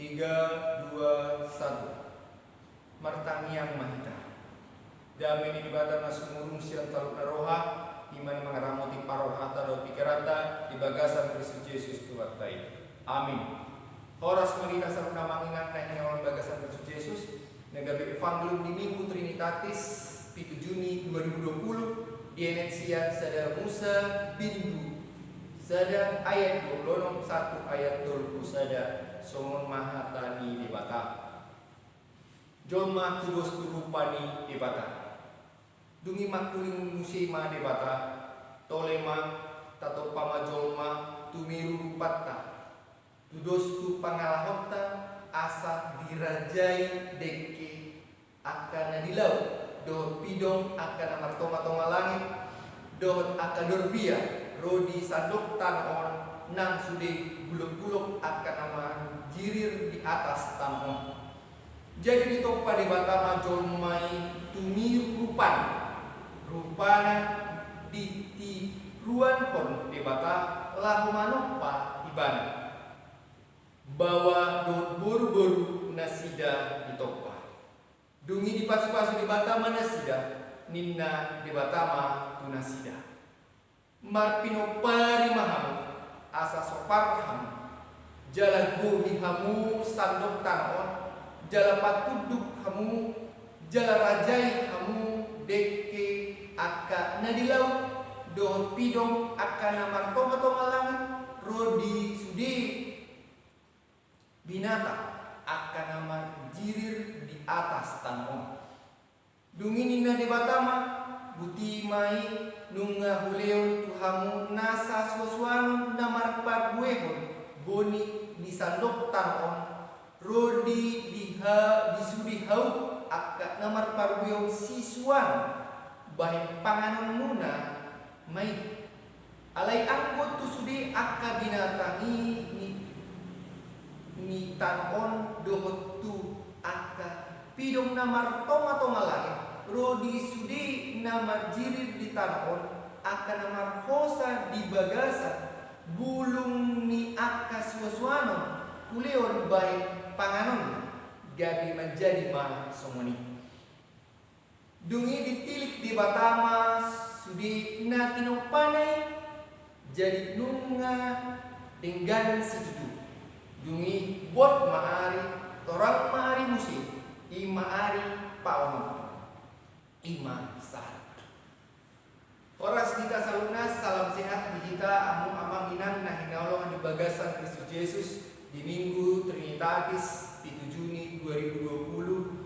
3, 2, 1. Martangiang mahita. Dami ni dibata na sumurung siyang taluk na roha, iman mangaramoti parohata do pikerata, ibagasan Kristus Yesus tuwatay. Amin. Horas marita sa namanginan na hinawan bagasan Kristus Yesus, nagabi Evangelium di Minggu Trinitatis, 7 Juni 2020, dienensian sada Musa bindu, sada ayat 21 ayat 20 sada songon mahatani dibata. Jolma kudus turupani dibata. Dungi makuling musima debata, tolema tato pamajolma tumiru patta, tudos tu pangalahota asa dirajai deke akan dilau, do pidong akan amartoma-toma langit, do akan dorbia rodi sandok tanon nang sude buluk-buluk akan amar jirir di atas tanon. Jadi ditopa debata majolmai tumiru rupan. Rupana di ruan kon debata lahu manopa ibana bawa buru-buru nasida ditopa dungi di pasu-pasu debata manasida ninna debata ma tunasida marpino pari mahamu asa soparham jala guhi hamu sandok tanon jala patuduk hamu jala rajai hamu deke aka nadilau do pidong aka namar toma-toma langit rodi sudi binata aka namar jirir di atas tanah dungini na debatama buti mai nunga huleo tuhamu nasa suasuan namar parbuehon boni di sandok tanah rodi diha disudi hau aka namar parbuehon siswan baik panganan muna mai alai angkot tu sudi akka binatangi ni tanon dohot tu akka pidong namar toma-toma langit rodi sudi namar jirir di tanon akka namar hosa di bagasa bulung ni akka suasuano kuleon baik panganon gabi menjadi mah somoni. Dungi ditilik di batama sudi natino panai jadi nunga dengan situ. Dungi bot maari torang maari musim ima ari paono ima sah. Oras kita salunas salam sehat di kita amu amanginan nah hinaulong di bagasan Kristus Yesus di Minggu Trinitatis 7 Juni 2020.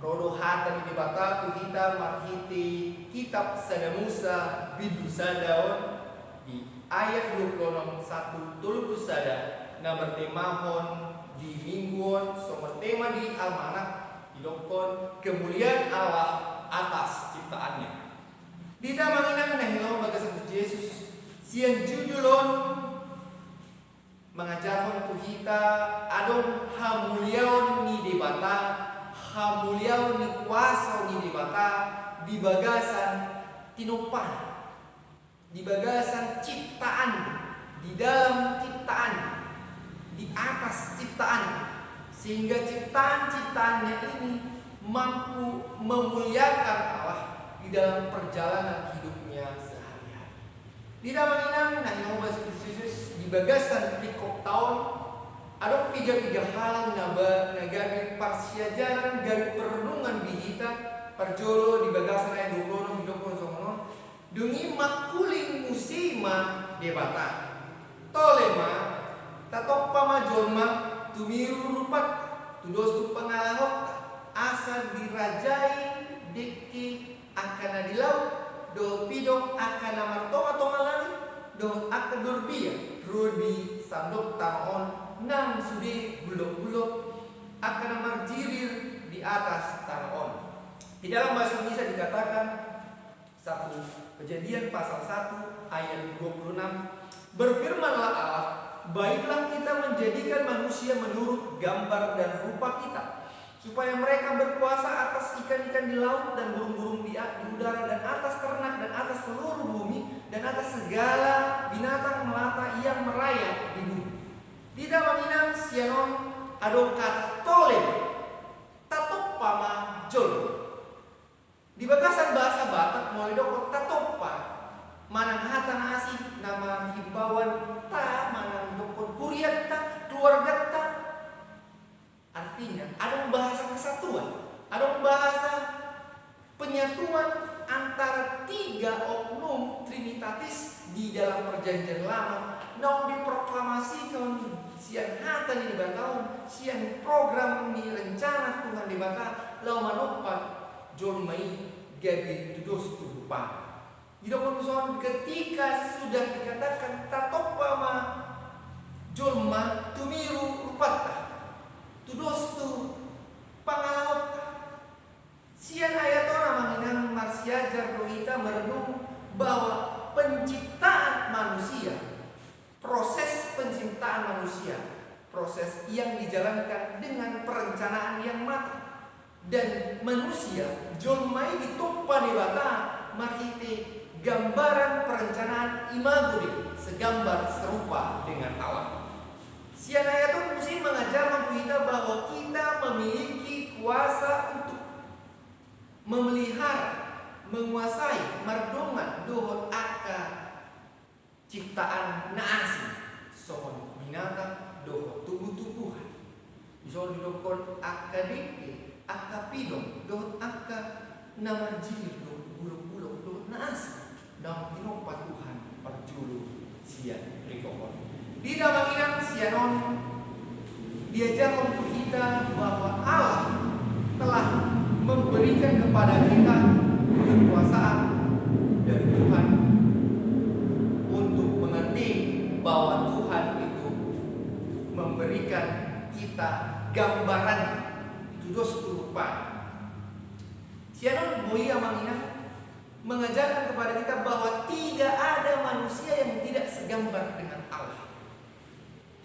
Rodo hatan di bata kita marhiti kitab sada Musa bindu sadaon di ayat 26 tulus sada na bertemahon di mingguon somo tema di almanak dilokon kemuliaan Allah atas ciptaannya. Di damanginan nahilong bagasan Yesus siang judulon mengajarkan ku kita adon hamuliaon ni debata hamuliau ni kuasa ni dibata di bagasan tinopan di bagasan ciptaan di dalam ciptaan di atas ciptaan sehingga ciptaan-ciptaannya ini mampu memuliakan Allah di dalam perjalanan hidupnya sehari-hari. Di dalam ini nah yang Yesus di bagasan pikok tahun ada 3 hal nagari parsiajaran gari perenungan bihita parjolo di bagasan ayat 20 sono dungi makuling musima debata tolema tatok pamajolma tumiru rupat tudos tu pengalahok asa dirajai deki akan adilau do pidong akan amartoma-toma langit do akan dorbia rodi sandok tanon nang sudi buluk-buluk akan marjirir di atas tanon. Di dalam bahasa Indonesia dikatakan 1 Kejadian pasal 1 ayat 26 berfirmanlah Allah, baiklah kita menjadikan manusia menurut gambar dan rupa kita supaya mereka berkuasa atas ikan-ikan di laut dan burung-burung di udara dan atas ternak dan atas seluruh bumi dan atas segala binatang melata yang merayap di bumi. Di dalam inang sianon ado kata toleng tatoppa ma jol. Di bagasan bahasa Batak mulai doko tatoppa manang hata nasi nama himbauan ta manang doko kuriat ta keluarga ta. Artinya ada bahasa kesatuan, ada bahasa penyatuan antara tiga oknum trinitatis di dalam perjanjian lama. Nau diproklamasikan sian hata di batau, sian program ni rencana Tuhan di bata lau manopat John Mai gabi tudos turupa. Idokon ketika sudah dikatakan tatoppa ma jolma tumiru rupata tudos tu pangalaut. Sian ayatona menginang marsiajar rohita merenung bahwa penciptaan manusia, proses penciptaan manusia, proses yang dijalankan dengan perencanaan yang matang. Dan manusia jolmai ditoppa di bata makite gambaran perencanaan imago Dei, segambar serupa dengan Allah. Sian ayatona mesti mengajar kita bahwa kita memiliki kuasa untuk memelihara, menguasai, merdongan dohon aka ciptaan naasi sohon binatang dohon tubuh-tubuhan. Sohon dokon aka deke, aka pidong dohon aka nama jilid dohon buluk-buluk dohon naasi. Dam tinoppa Tuhan perjulu sian rikokon. Di dalam inang sianon diajarkan kita bahwa Allah telah memberikan kepada kita kekuasaan dari Tuhan untuk mengerti bahwa Tuhan itu memberikan kita gambaran tudos rupa. Sianon boya mengingat mengajarkan kepada kita bahwa tidak ada manusia yang tidak segambar dengan Allah.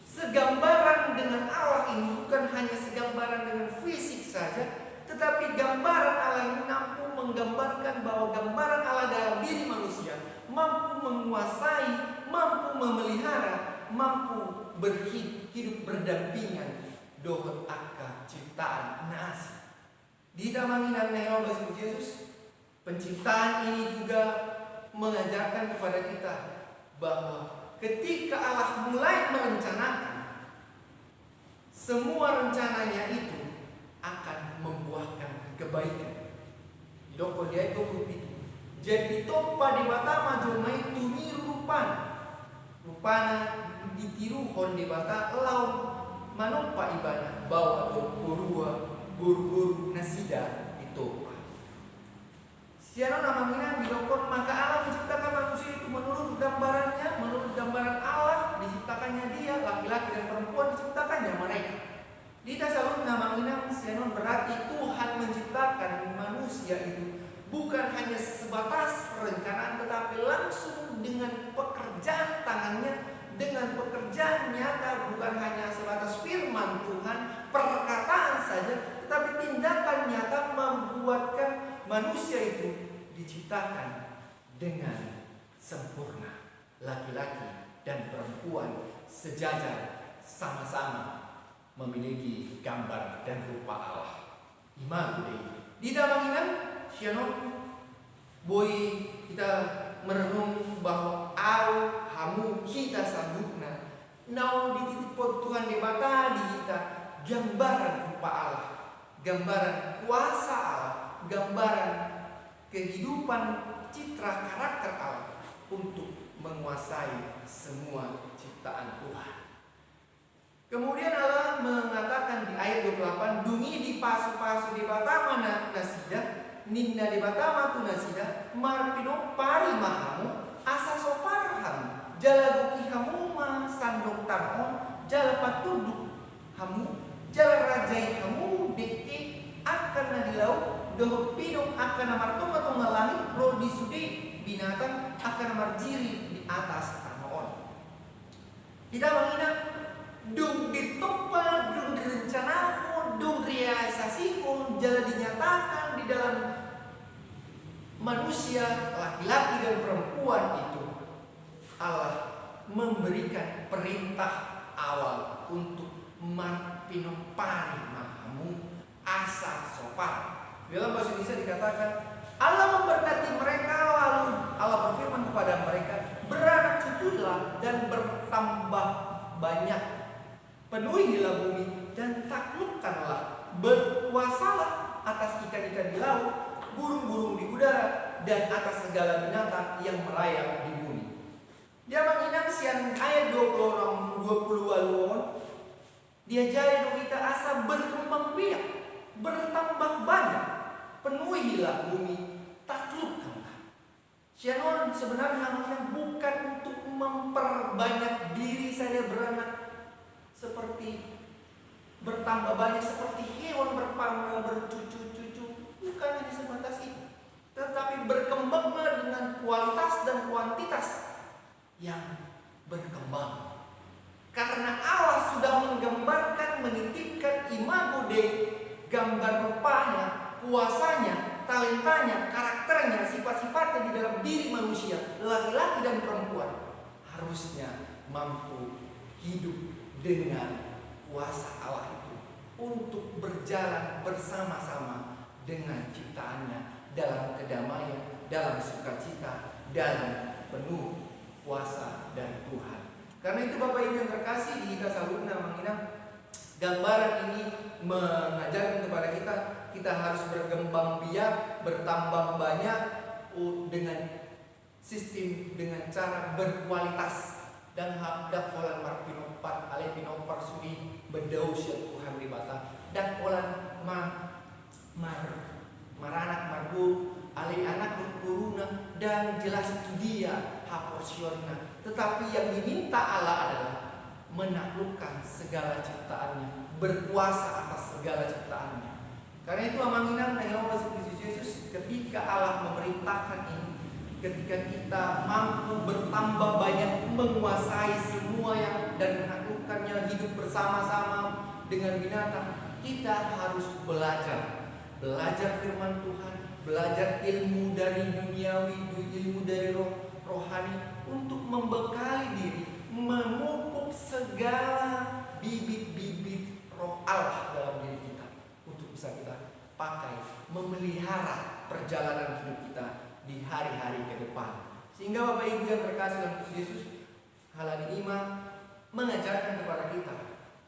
Segambaran dengan Allah ini bukan hanya segambaran dengan fisik saja, tetapi gambaran Allah ini mampu menggambarkan bahwa gambaran Allah dalam diri manusia mampu menguasai, mampu memelihara, mampu hidup berdampingan dohon aka ciptaan nasi. Di dalam inang nehol bahasa Yesus, penciptaan ini juga mengajarkan kepada kita bahwa ketika Allah mulai merencanakan, semua rencananya itu akan membuahkan kebaikan. Doko dia itu begitu. Jadi toppa di batama jomai tumiru rupana ditiruhon di bata lau manoppa ibadah bawa guru nasida itu. Siapa namanya didokon maka Allah menciptakan manusia itu menurut gambarannya, menurut gambaran Allah diciptakannya dia, laki-laki dan perempuan diciptakannya mereka. Di tasalun namanya sianon berarti Tuhan menciptakan manusia itu bukan hanya sebatas perencanaan, tetapi langsung dengan pekerjaan tangannya, dengan pekerjaan nyata, bukan hanya sebatas firman Tuhan, perkataan saja, tetapi tindakan nyata membuatkan manusia itu diciptakan dengan sempurna. Laki-laki dan perempuan sejajar, sama-sama memiliki gambar dan rupa Allah. Imago Dei. Di dalam iman, Shannon boy kita merenung bahwa au hamu kita sambutna nau di titik Tuhan di mata di kita gambaran rupa Allah, gambaran kuasa Allah, gambaran kehidupan citra karakter Allah untuk menguasai semua ciptaan Tuhan. Kemudian Allah mengatakan di ayat 28, dungi di pasu-pasu di batama nasida, ninna di batama tu nasida, marpino pari mahamu, asa soparham, jalaguki hamu ma sandok tanon, jala patuduk hamu, jala rajai hamu deke akan nadilau, doh pidong akan namartunga tunga langit, pro disude binatang akan marjiri di atas tanon. Kita mengingat dung ditoppa, dung direncanakan, dung realisasikan, jalan dinyatakan di dalam manusia, laki-laki dan perempuan itu. Allah memberikan perintah awal untuk pinompari mahamu asa sopan. Dalam bahasa Indonesia dikatakan Allah memberkati mereka, lalu Allah berfirman kepada mereka, beranak cuculah dan bertambah banyak, penuhilah bumi dan taklukkanlah, berkuasalah atas ikan-ikan di laut, burung-burung di udara, dan atas segala binatang yang merayap di bumi. Dia menginang siang ayat 20 waluon, dia jaya kita asa berkembang biak, bertambah banyak, penuhilah bumi, taklukkanlah. Sianon sebenarnya bukan untuk memperbanyak diri saya beranak seperti bertambah banyak seperti hewan bercucu-cucu, bukan hanya sebatas itu, tetapi berkembanglah dengan kualitas dan kuantitas yang berkembang. Karena Allah sudah menggambarkan, menitipkan imago Dei, gambar rupanya, kuasanya, talentanya, karakternya, sifat-sifatnya di dalam diri manusia, laki-laki dan perempuan, harusnya mampu hidup dengan kuasa Allah itu untuk berjalan bersama-sama dengan ciptaannya dalam kedamaian, dalam sukacita, dalam penuh kuasa dari Tuhan. Karena itu Bapak Ibu yang terkasih, di Ika Saluna menginang gambaran ini mengajarkan kepada kita harus berkembang biak, bertambah banyak dengan sistem, dengan cara berkualitas. Dan dakolan marpinopat ale pinopar sudi bedaus ya Tuhan di bata dakolan maranak marbu ale anak berkuruna dan jelas itu dia haporsionna. Tetapi yang diminta Allah adalah menaklukkan segala ciptaannya, berkuasa atas segala ciptaannya. Karena itu amanginan dengan Yesus ketika Allah memerintahkan ini, ketika kita mampu bertambah banyak, menguasai semua yang dan menaklukkannya, hidup bersama-sama dengan binatang, kita harus belajar firman Tuhan, belajar ilmu dari duniawi, ilmu dari rohani, untuk membekali diri, memupuk segala bibit-bibit roh Allah dalam diri kita, untuk bisa kita pakai memelihara perjalanan hidup kita di hari-hari ke depan. Sehingga Bapak Ibu yang terkasih dalam Kristus Yesus, halal iman mengajarkan kepada kita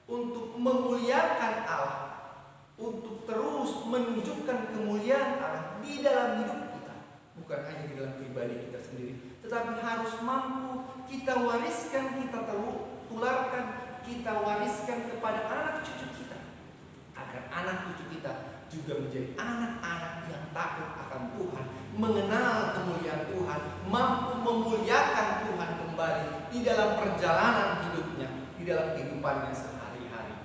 untuk memuliakan Allah, untuk terus menunjukkan kemuliaan Allah di dalam hidup kita, bukan hanya di dalam pribadi kita sendiri, tetapi harus mampu kita wariskan, kita tularkan, kita wariskan kepada anak cucu kita, agar anak cucu kita juga menjadi anak-anak yang takut akan Tuhan, mengenal kemuliaan Tuhan, mampu memuliakan Tuhan kembali di dalam perjalanan hidupnya, di dalam kehidupannya sehari-hari.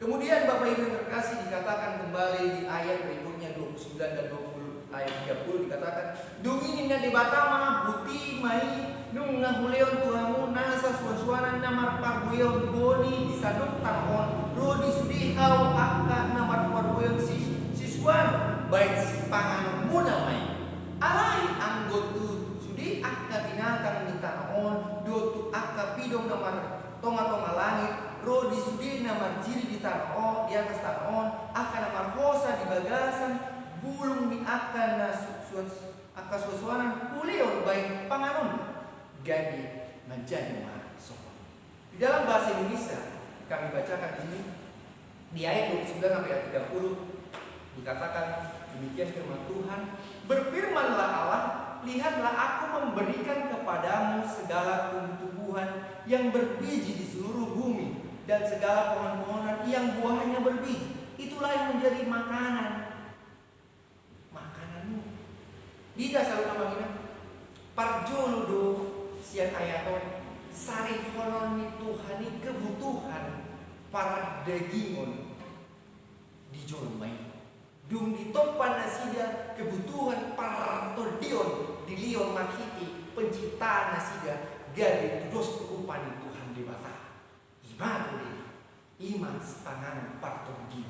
Kemudian Bapak Ibu yang terkasih, dikatakan kembali di ayat berikutnya 29 dan 20 ayat 30 dikatakan, "Dungin di batama buti mai nung ngahuleon tuhamu nasa suasuanan namar parbuyon boni disadok tahon rodi sudihau akka namar parbuyon siswan baik panganon munamai alai anggotu sudi akka binatang ditanaon dotu akka pidong namar tonga-tonga langit rodi sudi namar jiri di tanaon di atas tanaon akka namar hosa di bagasan bulung di akka akka suasuanan kuleon baik panganon jadi menjadi sopan." Di dalam bahasa Indonesia kami bacakan di sini di ayat 29 sampai ayat 30 dikatakan demikian firman Tuhan, "Berfirmanlah Allah, lihatlah aku memberikan kepadamu segala tumbuh-tumbuhan yang berbiji di seluruh bumi dan segala pohon-pohonan yang buahnya berbiji. Itulah yang menjadi makananmu." Dita selalu namanya parjoludo sian ayaton sari honon Tuhani kebutuhan para dagingon dijolmai dung ditopan nasida kebutuhan para tordion di lion marhiti penciptaan nasida gade tudos keupani Tuhan di bata iman iman panganan partordion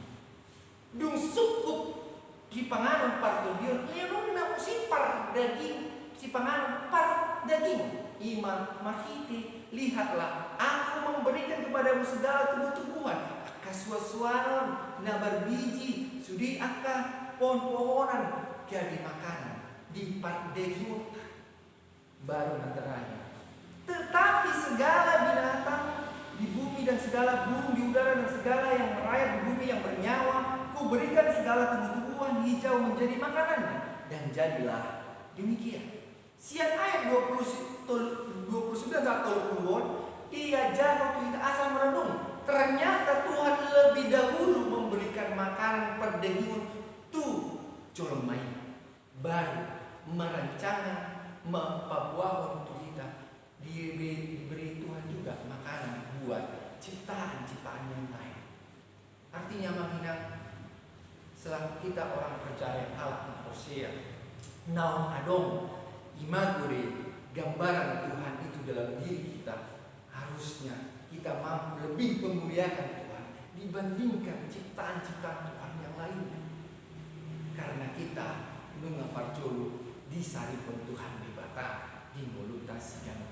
dung sukup di panganan partordion leon na si par daging si panganan par daging iman mahiti, lihatlah aku memberikan kepadamu segala tumbuh-tumbuhan, akka suah-suanon, na berbiji, sudi akka pohon-pohonan, jadi makanan di pardegimu baru nantaranya. Tetapi segala binatang di bumi dan segala burung di udara dan segala yang merayap di bumi yang bernyawa, kuberikan segala tumbuh-tumbuhan hijau menjadi makanannya. Dan jadilah demikian. Siang ayat 29 sampai 30 dia jatuh kita asal merenung. Ternyata Tuhan lebih dahulu memberikan makanan perdengiun tu colomai baru merancangan memperbuah untuk kita. Diberi Tuhan juga makanan buat ciptaan-ciptaan yang lain. Artinya menghina selaku kita orang percaya Allah Hosea naum adong imagure gambaran Tuhan itu dalam diri kita, harusnya kita mampu lebih memuliakan Tuhan dibandingkan ciptaan-ciptaan Tuhan yang lainnya. Karena kita mengaparjolo di saripon Tuhan di bata di mulutas yang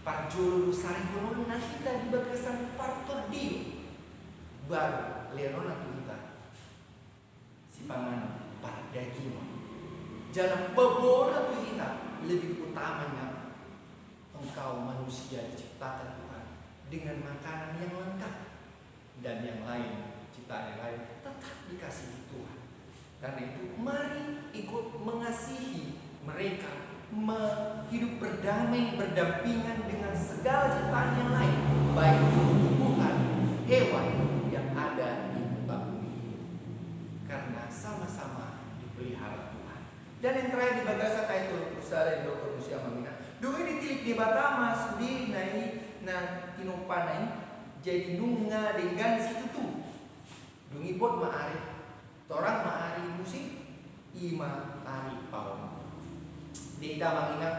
parjolo saripon na kita di bagasan partor dio baru leonona kita si pangan pardagimo jalan pebona tu kita lebih utamanya engkau manusia diciptakan Tuhan dengan makanan yang lengkap dan yang lain ciptaan yang lain tetap dikasihi Tuhan. Karena itu mari ikut mengasihi mereka, hidup berdamai berdampingan dengan segala ciptaan yang lain, baik tumbuhan, hewan yang ada di muka bumi, karena sama-sama dipelihara Tuhan. Dan yang terakhir di bagasa kaitul usara do manusia mamina. Dulu ditilik di batama sudi nai na tinupanai jadi nunga dengan situ tu. Dungi pot maari, torang maari musik ima ari pawon. Dita mamina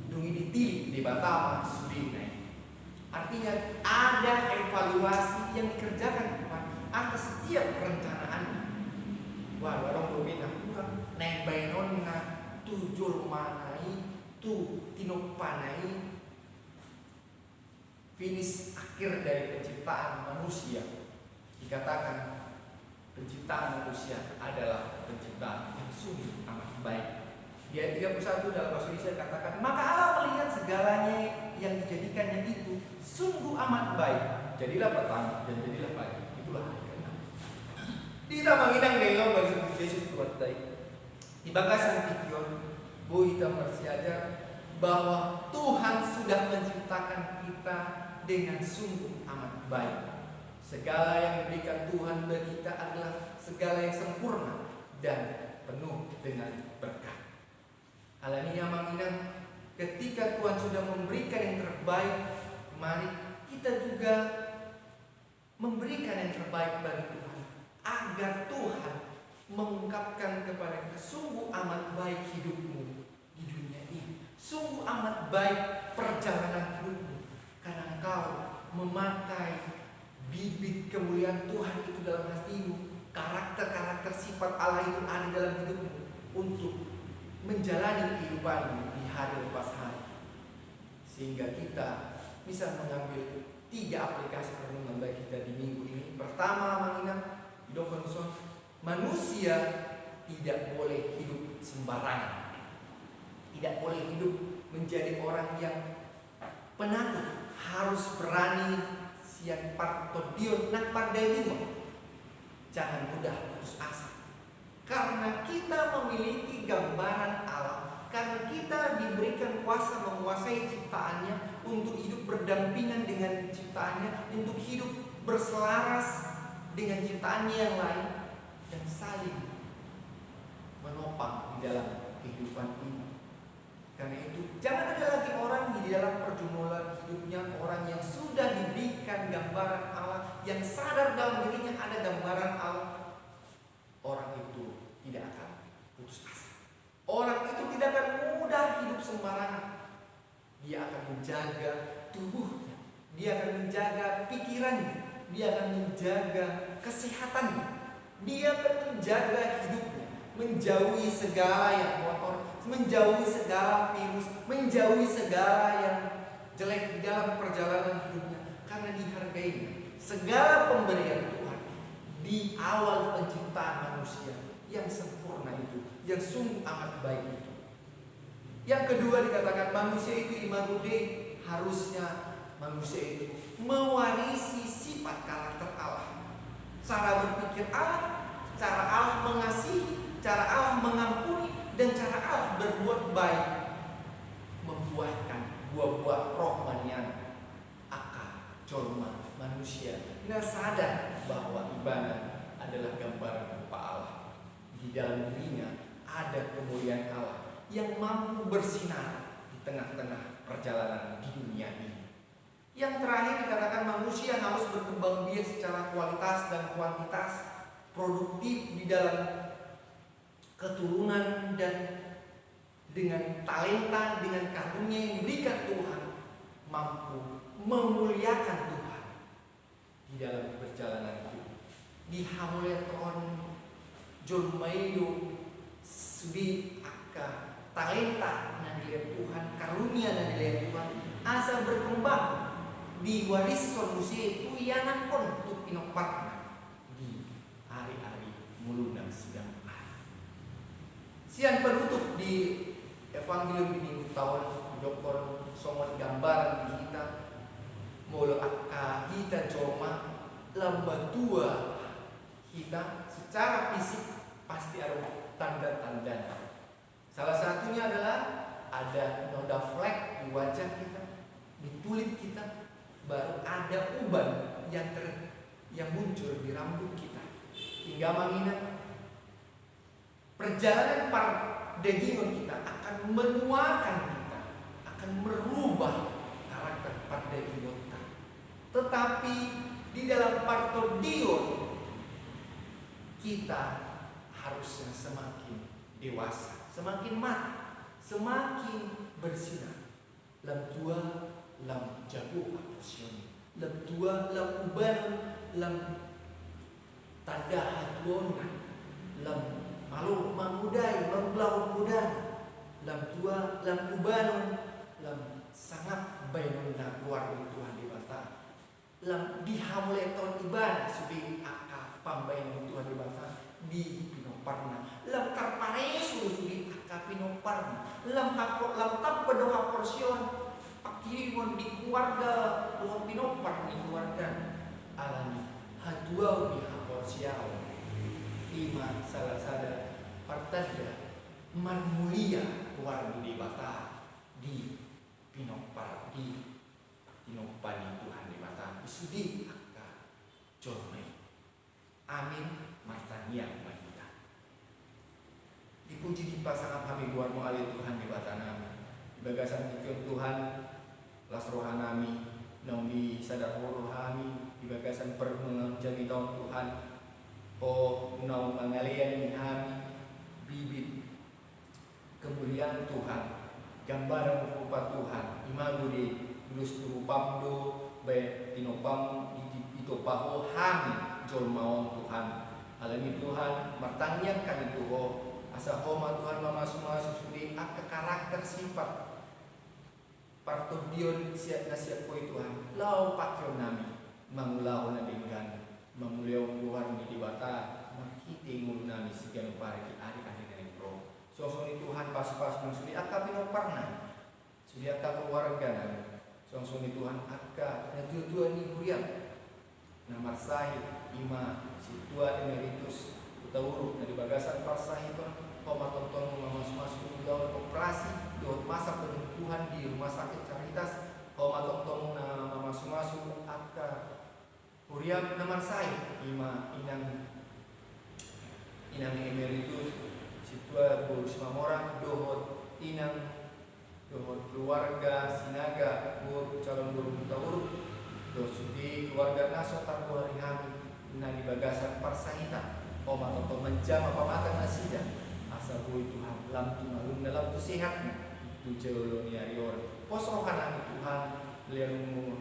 dungi ditilik di batama sudi nai. Artinya ada evaluasi yang dikerjakan Tuhan atas setiap perencanaannya. Wah, orang berbeda kurang naik bainon na tujul manai tu tinopanai finish akhir dari penciptaan manusia. Dikatakan penciptaan manusia adalah penciptaan yang sungguh amat baik. Di ayat 31 dalam bahasa Indonesia katakan, maka Allah melihat segalanya yang dijadikannya itu sungguh amat baik. Jadilah petang dan jadilah pagi. Itulah hari ke-6. Kita menginang delong bagi Yesus buat baik. Di bagasan pikion, bu kita bersiajar bahwa Tuhan sudah menciptakan kita dengan sungguh amat baik. Segala yang diberikan Tuhan bagi kita adalah segala yang sempurna dan penuh dengan berkat. Alaminya menginang ketika Tuhan sudah memberikan yang terbaik, mari kita juga memberikan yang terbaik bagi Tuhan, agar Tuhan mengungkapkan kepada kita sungguh amat baik hidupmu di dunia ini, sungguh amat baik perjalanan hidupmu, karena engkau memakai bibit kemuliaan Tuhan itu dalam hatimu, karakter-karakter sifat Allah itu ada dalam hidupmu untuk menjalani kehidupanmu di hari lepas hari, sehingga kita bisa mengambil 3 aplikasi renungan bagi kita di minggu ini. Pertama, mengingat dokonson manusia tidak boleh hidup sembarangan, tidak boleh hidup menjadi orang yang penakut, harus berani sian partodion nak pardedimo. Jangan mudah putus asa, karena kita memiliki gambaran Allah, karena kita diberikan kuasa menguasai ciptaannya, untuk hidup berdampingan dengan ciptaannya, untuk hidup berselaras dengan ciptaannya yang lain, dan saling menopang di dalam kehidupan ini. Karena itu jangan ada lagi orang di dalam pergumulan hidupnya, orang yang sudah diberikan gambaran Allah, yang sadar dalam dirinya ada gambaran Allah. Orang itu tidak akan putus asa. Orang itu tidak akan mudah hidup sembarangan. Dia akan menjaga tubuhnya, dia akan menjaga pikirannya, dia akan menjaga kesehatannya, dia akan menjaga hidupnya, menjauhi segala yang kotor, menjauhi segala virus, menjauhi segala yang jelek di dalam perjalanan hidupnya karena dihargainya. Segala pemberian Tuhan di awal penciptaan manusia yang sempurna itu, yang sungguh amat baik itu. Yang kedua dikatakan manusia itu imago Dei, harusnya manusia itu mewarisi sifat karakter Allah. Cara berpikir Allah, cara Allah mengasihi, cara Allah mengampuni, dan cara Allah berbuat baik membuahkan buah-buah rohanian akal jorma manusia. Nah, sadar bahwa ibadah adalah gambaran rupa Allah. Di dalam dirinya ada kemuliaan Allah yang mampu bersinar di tengah-tengah perjalanan di dunia ini. Yang terakhir dikatakan manusia harus berkembang biak secara kualitas dan kuantitas, produktif di dalam keturunan dan dengan talenta, dengan karunia yang diberikan Tuhan, mampu memuliakan Tuhan di dalam perjalanan hidup. Di hamuleton jormaido sudi akka talenta na dilihat Tuhan, karunia na dilihat Tuhan, asa berkembang diwaris solusi itu yanan kon untuk pinopatna di hari-hari mulunang sidang hari. Siang penutup di Evangelium di minggu tahun dokor somon gambaran di kita molo akka kita coma lamba tua kita secara fisik pasti ada tanda-tanda. Salah satunya adalah ada noda flek di wajah kita, di kulit kita, baru ada uban yang muncul di rambut kita. Hingga mengingat perjalanan paradigma kita akan menuakan kita, akan merubah karakter paradigma kita. Tetapi di dalam partodio kita harusnya semakin dewasa, semakin matang, semakin bersinar. Lam tua, lam jago aposyon, lam tua, lam uban, lam tanda hatuonan, lam malu mamudai, memblau muda, lam tua, lam ubanon, lam sangat baikun na keluar Tuhan di bata, lam dihamuleton ibadah sudah akal pambayan Tuhan di bata di pinoparna, lam karpare sudah akal pinoparna, lam tap berdoa porsyon pakirimon di keluarga doa pinopar di keluarga alami haduau di haporsiau lima salah sada partada marmulia keluar di bata di pinopar di pinopani Tuhan di bata isudi akka jormai. Amin martania kita. Dipuji di pasangan kami buat mengalir Tuhan di bata nami bagasan pikir Tuhan las rohanami nang di sadar rohani di bagasan permenjadi tahun Tuhan nang mengalian ni kami bibit kemuliaan Tuhan, gambaran rupa Tuhan, imago Dei lus rupamdo be tinopam itopaho hami jolmaon Tuhan alami Tuhan martangyan kami Tuho asa homa Tuhan mamasuk sudi akka karakter sifat partobion siap nasiap koi Tuhan lau pakyo nami mangulau na dengan memuliau Tuhan di bata makiti mulu nami sigan upari di hari-hari dari pro sosoni Tuhan pas-pas sudi akka pinoparna sudi akka keluarga nami sosoni Tuhan akka na tuan ni huriam na marsahid ima si tua emeritus utawuru na di bagasan parsahiton koma tonton masuk dalam operasi dot masa penyembuhan di rumah sakit Caritas koma tonton na masuk akka huriam naman saya ima inang emeritus situa burus mamora dohot inang dohot keluarga sinaga bur calon guru tawur dosudi keluarga naso tarbo hari kami na di bagasan parsahita koma tonton menjama pamatan nasida asa boy Tuhan lam tu malum dalam tu sehatnya tu jelo ni arior pos rohani Tuhan liang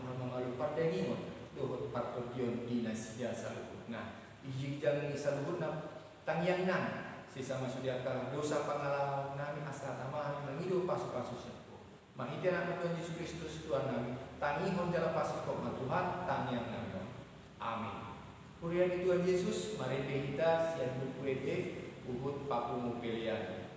mengalu pardengingon dohot partokion di nasida saluhut nah ijijang ni saluhut na tangyang nan sisa masudiaka dosa pangalaman nami asa tamah mangido pasu-pasu siapa Mahiti anak Tuhan Yesus Kristus Tuhan kami. Tangi honjala pasikok na Tuhan, tangi ang nami. Amin. Kurian Tuhan Yesus, mari kita sian buku ete, uhut paku pilihan.